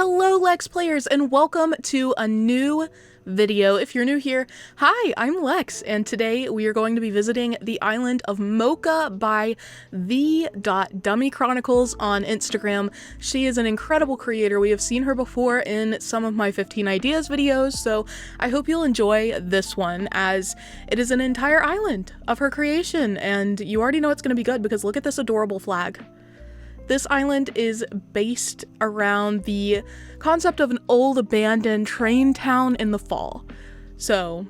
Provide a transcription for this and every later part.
Hello Lex players and welcome to a new video. If you're new here, hi, I'm Lex and today we are going to be visiting the island of Mocha by the.dummychronicles on Instagram. She is an incredible creator. We have seen her before in some of my 15 ideas videos, so I hope you'll enjoy this one as it is an entire island of her creation and you already know it's going to be good because look at this adorable flag. This island is based around the concept of an old abandoned train town in the fall. So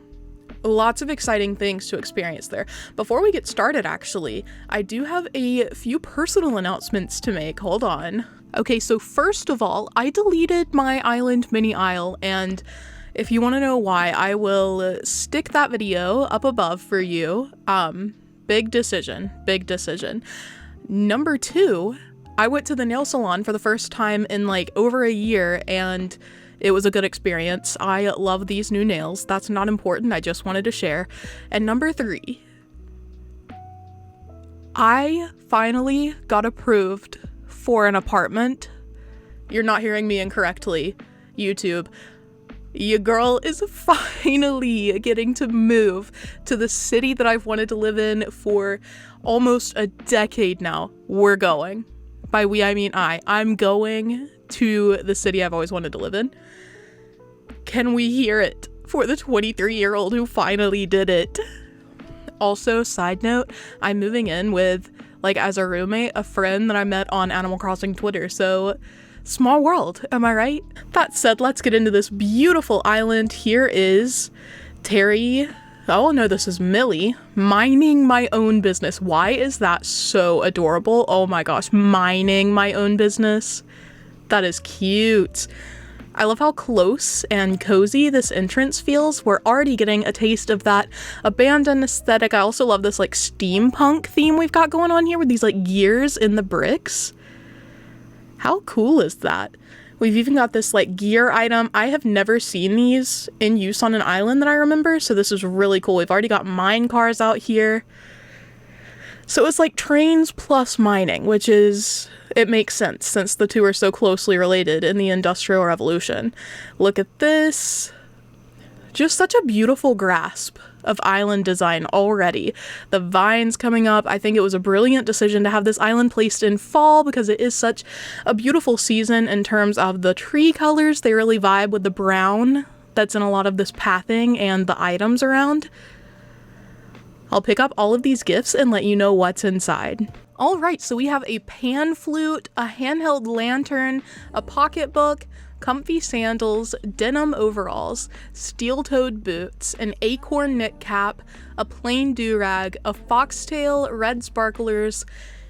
lots of exciting things to experience there. Before we get started, actually, I do have a few personal announcements to make. Hold on. Okay, so first of all, I deleted my island mini isle, and if you want to know why, I will stick that video up above for you. Big decision, big decision. Number two, I went to the nail salon for the first time in like over a year and it was a good experience. I love these new nails. That's not important. I just wanted to share. And number three, I finally got approved for an apartment. You're not hearing me incorrectly, YouTube. Your girl is finally getting to move to the city that I've wanted to live in for almost a decade now. We're going. By we, I mean I'm going to the city I've always wanted to live in. Can we hear it for the 23-year-old who finally did it? Also, side note, I'm moving in with, like, as a roommate, a friend that I met on Animal Crossing Twitter, so small world, am I right? That said, let's get into this beautiful island. Here is Tari. Oh no, this is Millie, minding my own business. Why is that so adorable? Oh my gosh, minding my own business. That is cute. I love how close and cozy this entrance feels. We're already getting a taste of that abandoned aesthetic. I also love this like steampunk theme we've got going on here with these like gears in the bricks. How cool is that? We've even got this like gear item. I have never seen these in use on an island that I remember, so this is really cool. We've already got mine cars out here. So it's like trains plus mining, which is, it makes sense since the two are so closely related in the Industrial Revolution. Look at this. Just such a beautiful grasp of island design already. The vines coming up. I think it was a brilliant decision to have this island placed in fall because it is such a beautiful season in terms of the tree colors. They really vibe with the brown that's in a lot of this pathing and the items around. I'll pick up all of these gifts and let you know what's inside. All right, so we have a pan flute, a handheld lantern, a pocketbook, comfy sandals, denim overalls, steel-toed boots, an acorn knit cap, a plain do-rag, a foxtail, red sparklers,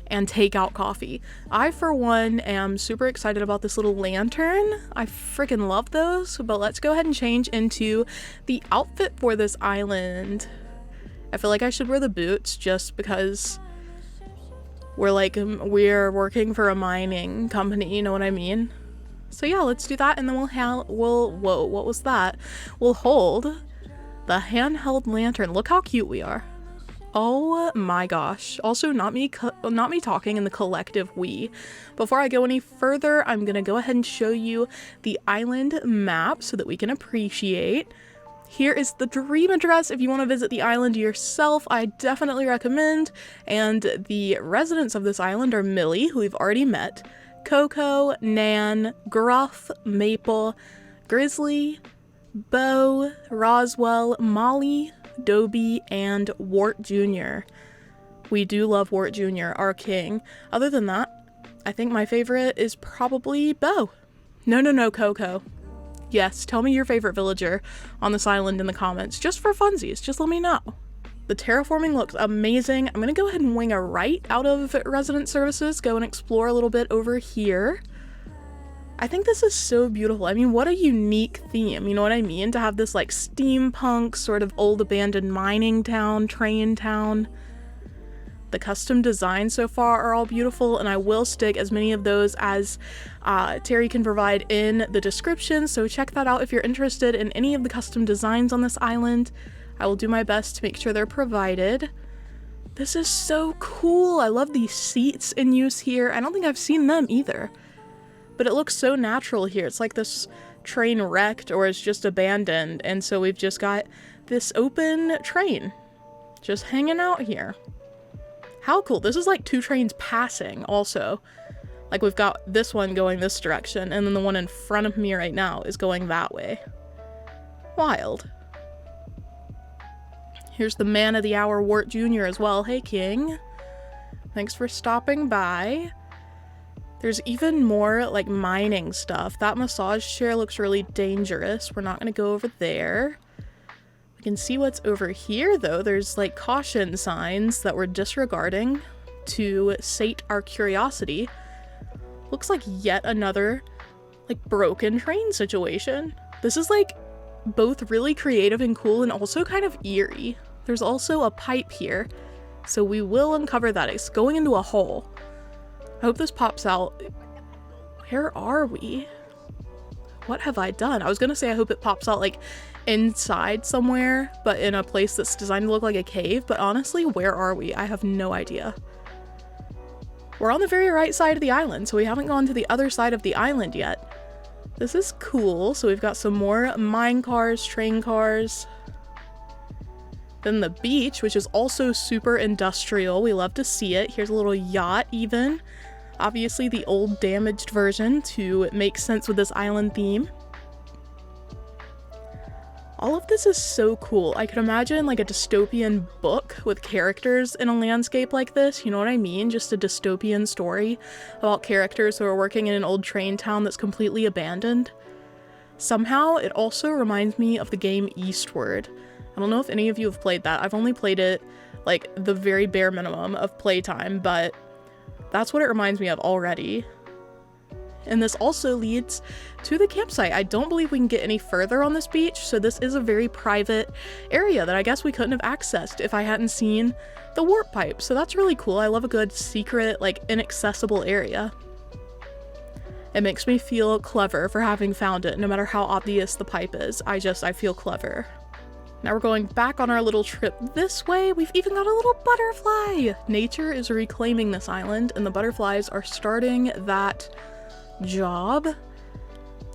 and takeout coffee. I, for one, am super excited about this little lantern. I freaking love those, but let's go ahead and change into the outfit for this island. I feel like I should wear the boots just because we're working for a mining company, you know what I mean? So yeah, let's do that, and then whoa, what was that? We'll hold the handheld lantern. Look how cute we are. Oh my gosh. Also, not me talking in the collective we. Before I go any further, I'm gonna go ahead and show you the island map so that we can appreciate. Here is the dream address if you want to visit the island yourself. I definitely recommend. And the residents of this island are Millie, who we've already met, Coco, Nan, Gruff, Maple, Grizzly, Bo, Roswell, Molly, Dobie, and Wart Jr. We do love Wart Jr., our king. Other than that, I think my favorite is probably Bo. No, Coco. Yes, tell me your favorite villager on this island in the comments, just for funsies. Just let me know. The terraforming looks amazing. I'm gonna go ahead and wing a right out of resident services, go and explore a little bit over here. I think this is so beautiful. I mean, what a unique theme, you know what I mean? To have this like steampunk sort of old abandoned mining town, train town. The custom designs so far are all beautiful, and I will stick as many of those as Tari can provide in the description, so check that out if you're interested in any of the custom designs on this island. I will do my best to make sure they're provided. This is so cool. I love these seats in use here. I don't think I've seen them either. but it looks so natural here. It's like this train wrecked or is just abandoned, and so we've just got this open train just hanging out here. How cool. This is like 2 trains passing also. Like we've got this one going this direction, and then the one in front of me right now is going that way. Wild. Here's the man of the hour, Wart Jr. as well. Hey, King. Thanks for stopping by. There's even more like mining stuff. That massage chair looks really dangerous. We're not gonna go over there. We can see what's over here though. There's like caution signs that we're disregarding to sate our curiosity. Looks like yet another like broken train situation. This is like both really creative and cool and also kind of eerie. There's also a pipe here, so we will uncover that. It's going into a hole. I hope this pops out. Where are we? What have I done? I was gonna say I hope it pops out like inside somewhere, but in a place that's designed to look like a cave, but honestly, where are we? I have no idea. We're on the very right side of the island, so we haven't gone to the other side of the island yet. This is cool. So we've got some more mine cars, train cars. Then the beach, which is also super industrial. We love to see it. Here's a little yacht even. Obviously the old damaged version to make sense with this island theme. All of this is so cool. I could imagine like a dystopian book with characters in a landscape like this, you know what I mean? Just a dystopian story about characters who are working in an old train town that's completely abandoned. Somehow, it also reminds me of the game Eastward. I don't know if any of you have played that. I've only played it like the very bare minimum of playtime, but that's what it reminds me of already. And this also leads to the campsite. I don't believe we can get any further on this beach, so this is a very private area that I guess we couldn't have accessed if I hadn't seen the warp pipe. So that's really cool. I love a good secret, like inaccessible area. It makes me feel clever for having found it, no matter how obvious the pipe is. I feel clever. Now we're going back on our little trip this way. We've even got a little butterfly. Nature is reclaiming this island, and the butterflies are starting that job.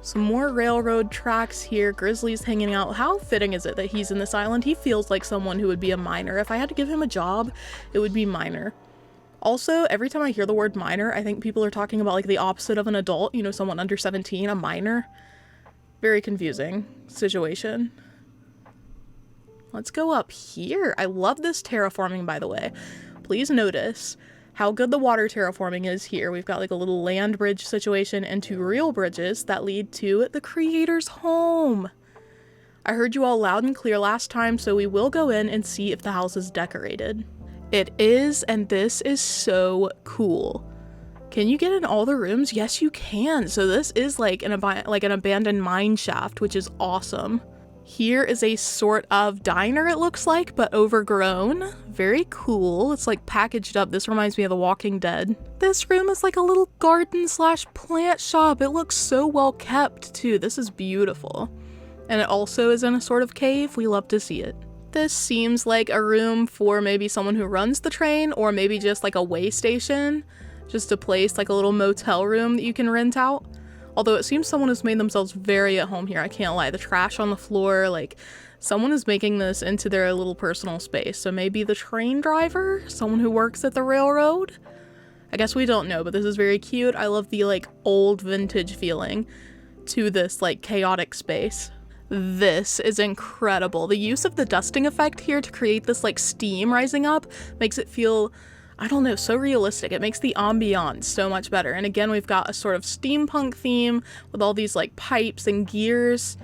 Some more railroad tracks here. Grizzly's hanging out. How fitting is it that he's in this island? He feels like someone who would be a miner. If I had to give him a job, it would be miner. Also, every time I hear the word miner, I think people are talking about like the opposite of an adult, you know, someone under 17, a minor. Very confusing situation. Let's go up here. I love this terraforming, by the way. Please notice how good the water terraforming is here. We've got like a little land bridge situation and 2 real bridges that lead to the creator's home. I heard you all loud and clear last time, so we will go in and see if the house is decorated. It is, and this is so cool. Can you get in all the rooms? Yes, you can. So this is like an abandoned mine shaft, which is awesome. Here is a sort of diner, it looks like, but overgrown. Very cool. It's like packaged up. This reminds me of The Walking Dead. This room is like a little garden / plant shop. It looks so well kept too. This is beautiful. And it also is in a sort of cave. We love to see it. This seems like a room for maybe someone who runs the train, or maybe just like a way station. Just a place, like a little motel room that you can rent out. Although it seems someone has made themselves very at home here, I can't lie. The trash on the floor, like, someone is making this into their little personal space. So maybe the train driver? Someone who works at the railroad? I guess we don't know, but this is very cute. I love the, like, old vintage feeling to this, like, chaotic space. This is incredible. The use of the dusting effect here to create this, like, steam rising up makes it feel, I don't know, so realistic. It makes the ambiance so much better. And again, we've got a sort of steampunk theme with all these like pipes and gears.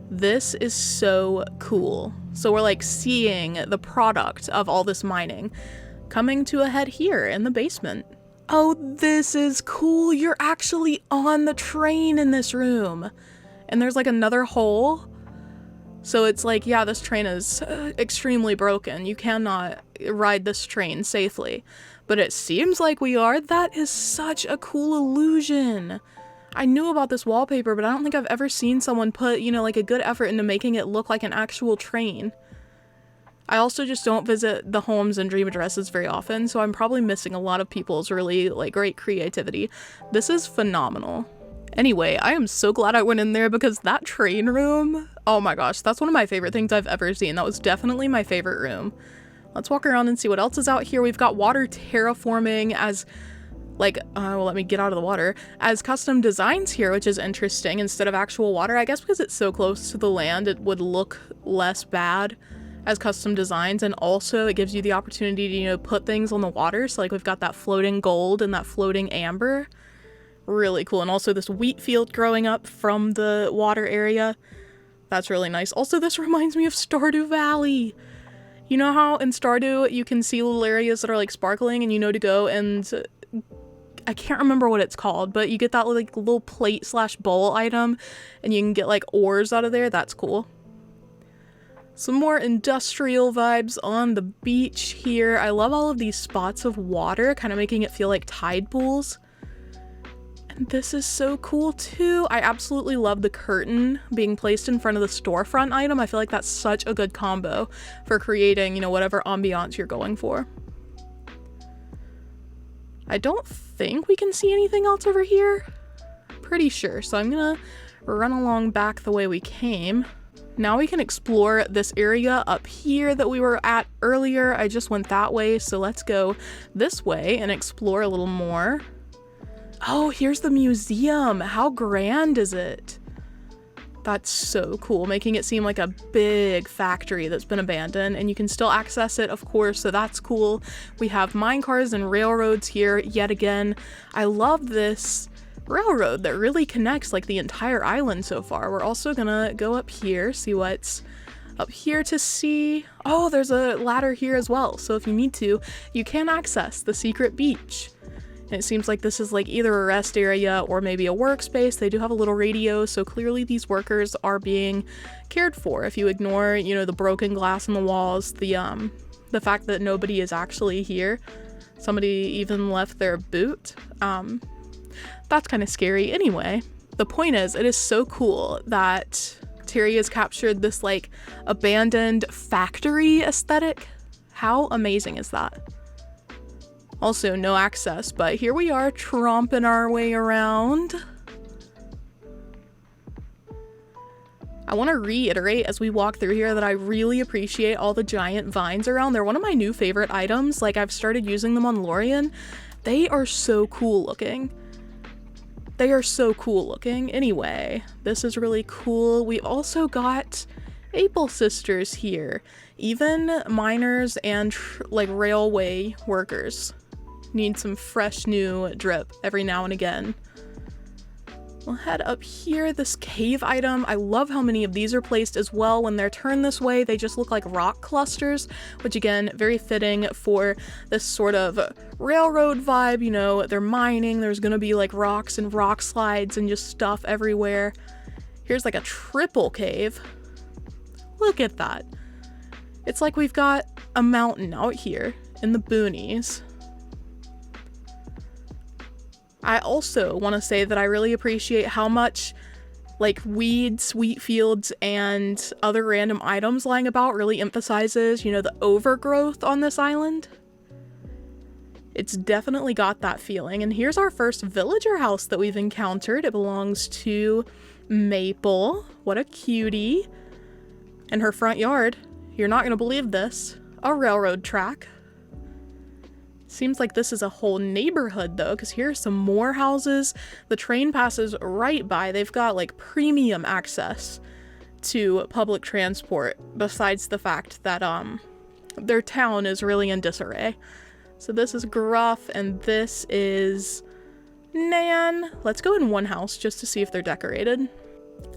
This is so cool. So we're like seeing the product of all this mining coming to a head here in the basement. Oh, this is cool. You're actually on the train in this room. And there's like another hole. So it's like, yeah, this train is extremely broken. You cannot ride this train safely. But it seems like we are. That is such a cool illusion. I knew about this wallpaper, but I don't think I've ever seen someone put, you know, like a good effort into making it look like an actual train. I also just don't visit the homes and dream addresses very often, so I'm probably missing a lot of people's really, like, great creativity. This is phenomenal. Anyway, I am so glad I went in there because that train room, oh my gosh, that's one of my favorite things I've ever seen. That was definitely my favorite room. Let's walk around and see what else is out here. We've got water terraforming as like, well, let me get out of the water, as custom designs here, which is interesting instead of actual water. I guess because it's so close to the land, it would look less bad as custom designs. And also it gives you the opportunity to, you know, put things on the water. So like we've got that floating gold and that floating amber. Really cool. And also this wheat field growing up from the water area. That's really nice. Also, this reminds me of Stardew Valley. You know how in Stardew you can see little areas that are like sparkling and you know to go and I can't remember what it's called, but you get that like little plate / bowl item and you can get like ores out of there. That's cool. Some more industrial vibes on the beach here. I love all of these spots of water, kind of making it feel like tide pools. And this is so cool too. I absolutely love the curtain being placed in front of the storefront item. I feel like that's such a good combo for creating, you know, whatever ambiance you're going for. I don't think we can see anything else over here. Pretty sure. So I'm gonna run along back the way we came. Now we can explore this area up here that we were at earlier. I just went that way, so let's go this way and explore a little more. Oh, here's the museum. How grand is it? That's so cool, making it seem like a big factory that's been abandoned, and you can still access it, of course, so that's cool. We have mine cars and railroads here yet again. I love this railroad that really connects like the entire island so far. We're also gonna go up here, see what's up here to see. Oh, there's a ladder here as well, so if you need to, you can access the secret beach. And it seems like this is like either a rest area or maybe a workspace. They do have a little radio, so clearly these workers are being cared for. If you ignore, you know, the broken glass in the walls, the fact that nobody is actually here, somebody even left their boot, that's kind of scary. Anyway, the point is, it is so cool that Tari has captured this like abandoned factory aesthetic. How amazing is that? Also, no access, but here we are tromping our way around. I want to reiterate as we walk through here that I really appreciate all the giant vines around. They're one of my new favorite items. Like, I've started using them on Lorien. They are so cool looking. They are so cool looking. Anyway, this is really cool. We also got Apple Sisters here. Even miners and like railway workers need some fresh new drip every now and again. We'll head up here, this cave item. I love how many of these are placed as well. When they're turned this way, they just look like rock clusters, which again, very fitting for this sort of railroad vibe. You know, they're mining, there's gonna be like rocks and rock slides and just stuff everywhere. Here's like a triple cave. Look at that. It's like we've got a mountain out here in the boonies. I also want to say that I really appreciate how much like weeds, wheat fields, and other random items lying about really emphasizes, you know, the overgrowth on this island. It's definitely got that feeling. And here's our first villager house that we've encountered. It belongs to Maple. What a cutie. And her front yard, you're not going to believe this, a railroad track. Seems like this is a whole neighborhood though, because here's some more houses. The train passes right by. They've got like premium access to public transport, besides the fact that their town is really in disarray. So this is Gruff and this is Nan. Let's go in one house just to see if they're decorated.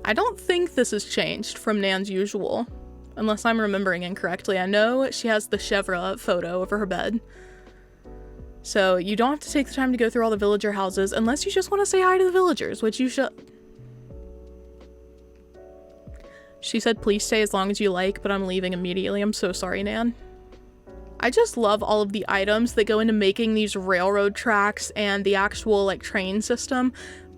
I don't think this has changed from Nan's usual, unless I'm remembering incorrectly. I know she has the chevre photo over her bed. So you don't have to take the time to go through all the villager houses unless you just want to say hi to the villagers, which you should. She said, please stay as long as you like, but I'm leaving immediately. I'm so sorry, Nan. I just love all of the items that go into making these railroad tracks and the actual like train system.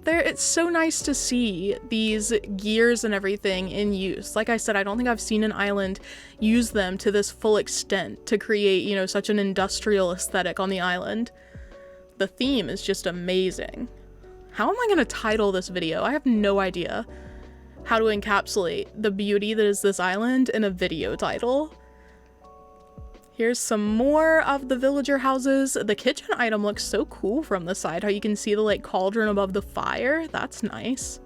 It's so nice to see these gears and everything in use. Like I said, I don't think I've seen an island use them to this full extent to create, you know, such an industrial aesthetic on the island. The theme is just amazing. How am I gonna title this video? I have no idea how to encapsulate the beauty that is this island in a video title. Here's some more of the villager houses. The kitchen item looks so cool from the side, how you can see the like cauldron above the fire. That's nice.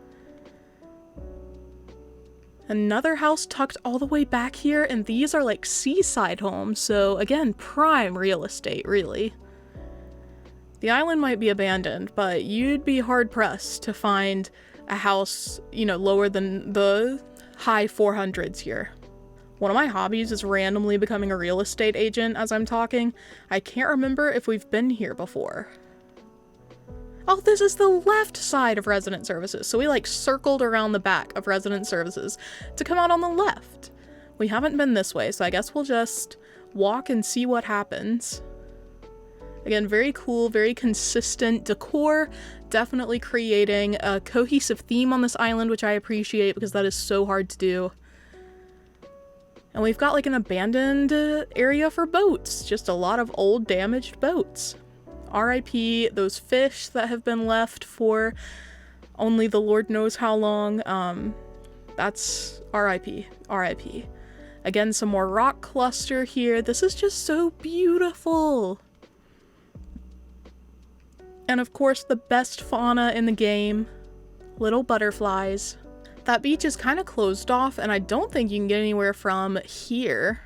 Another house tucked all the way back here, and these are like seaside homes, so again, prime real estate, really. The island might be abandoned, but you'd be hard-pressed to find a house, you know, lower than the high 400s here. One of my hobbies is randomly becoming a real estate agent as I'm talking. I can't remember if we've been here before. Oh, this is the left side of resident services. So we like circled around the back of resident services to come out on the left. We haven't been this way, so I guess we'll just walk and see what happens. Again, very cool, very consistent decor, definitely creating a cohesive theme on this island, which I appreciate because that is so hard to do. And we've got like an abandoned area for boats, just a lot of old damaged boats. RIP those fish that have been left for only the Lord knows how long. That's RIP. Again, some more rock cluster here. This is just so beautiful. And of course, the best fauna in the game, little butterflies. That beach is kind of closed off, and I don't think you can get anywhere from here.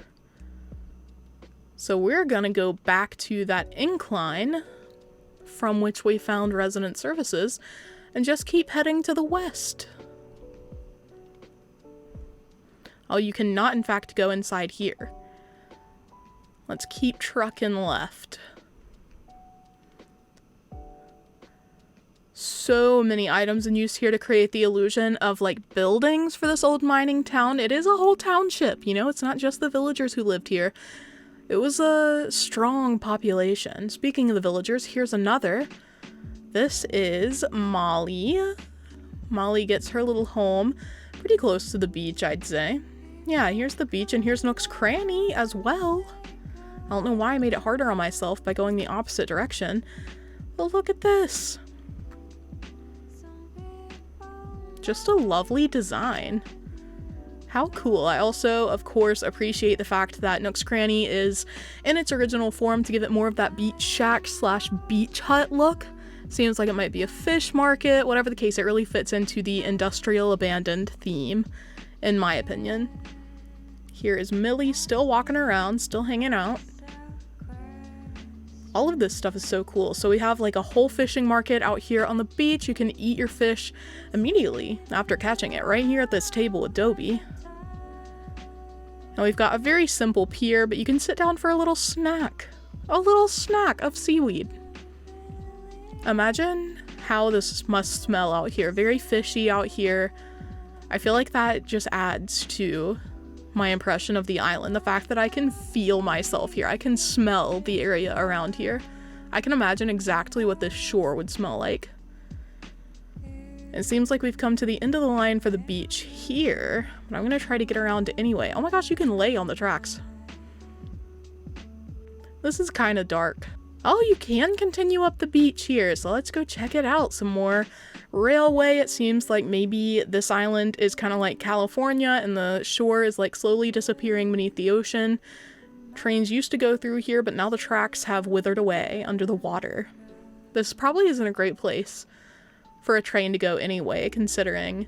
So we're gonna go back to that incline from which we found resident services and just keep heading to the west. Oh, you cannot in fact go inside here. Let's keep trucking left. So many items in use here to create the illusion of like buildings for this old mining town. It is a whole township, you know, it's not just the villagers who lived here. It was a strong population. Speaking of the villagers, here's another. This is Molly. Molly gets her little home pretty close to the beach, I'd say. Yeah, here's the beach, and here's Nook's Cranny as well. I don't know why I made it harder on myself by going the opposite direction. But look at this. Just a lovely design. How cool. I also, of course, appreciate the fact that Nook's Cranny is in its original form to give it more of that beach shack / beach hut look. Seems like it might be a fish market, whatever the case, it really fits into the industrial abandoned theme, in my opinion. Here is Millie still walking around, still hanging out. All of this stuff is so cool. So we have like a whole fishing market out here on the beach. You can eat your fish immediately after catching it right here at this table with Dobie. Now we've got a very simple pier, but you can sit down for a little snack. A little snack of seaweed. Imagine how this must smell out here. Very fishy out here. I feel like that just adds to my impression of the island. The fact that I can feel myself here. I can smell the area around here. I can imagine exactly what this shore would smell like. It seems like we've come to the end of the line for the beach here, but I'm gonna try to get around anyway. Oh my gosh, you can lay on the tracks. This is kind of dark. Oh, you can continue up the beach here, so let's go check it out some more. Railway, it seems like maybe this island is kind of like California and the shore is like slowly disappearing beneath the ocean. Trains used to go through here, but now the tracks have withered away under the water. This probably isn't a great place for a train to go anyway, considering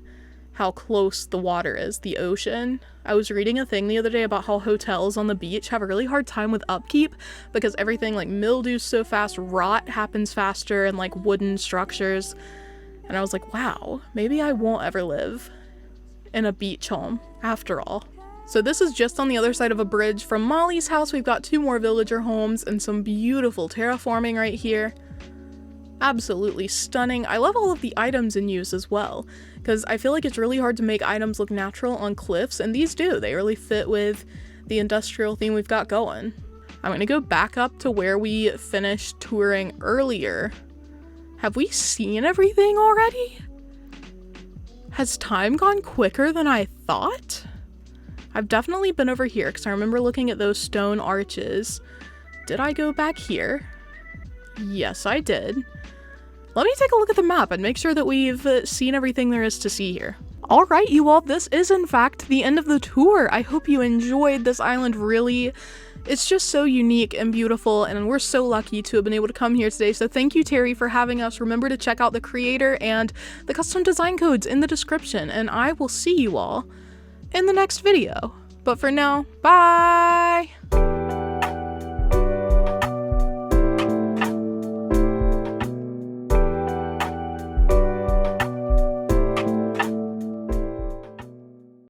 how close the water is, the ocean. I was reading a thing the other day about how hotels on the beach have a really hard time with upkeep because everything like mildews so fast, rot happens faster, and like wooden structures. And I was like, wow, maybe I won't ever live in a beach home after all. So this is just on the other side of a bridge from Molly's house. We've got 2 more villager homes and some beautiful terraforming right here. Absolutely stunning. I love all of the items in use as well, because I feel like it's really hard to make items look natural on cliffs, and these do. They really fit with the industrial theme we've got going. I'm gonna go back up to where we finished touring earlier. Have we seen everything already? Has time gone quicker than I thought? I've definitely been over here because I remember looking at those stone arches. Did I go back here? Yes, I did. let me take a look at the map and make sure that we've seen everything there is to see here. All right, you all, this is in fact the end of the tour. I hope you enjoyed this island. Really, it's just so unique and beautiful, and we're so lucky to have been able to come here today. So thank you, Tari, for having us. Remember to check out the creator and the custom design codes in the description, and I will see you all in the next video. But for now, bye!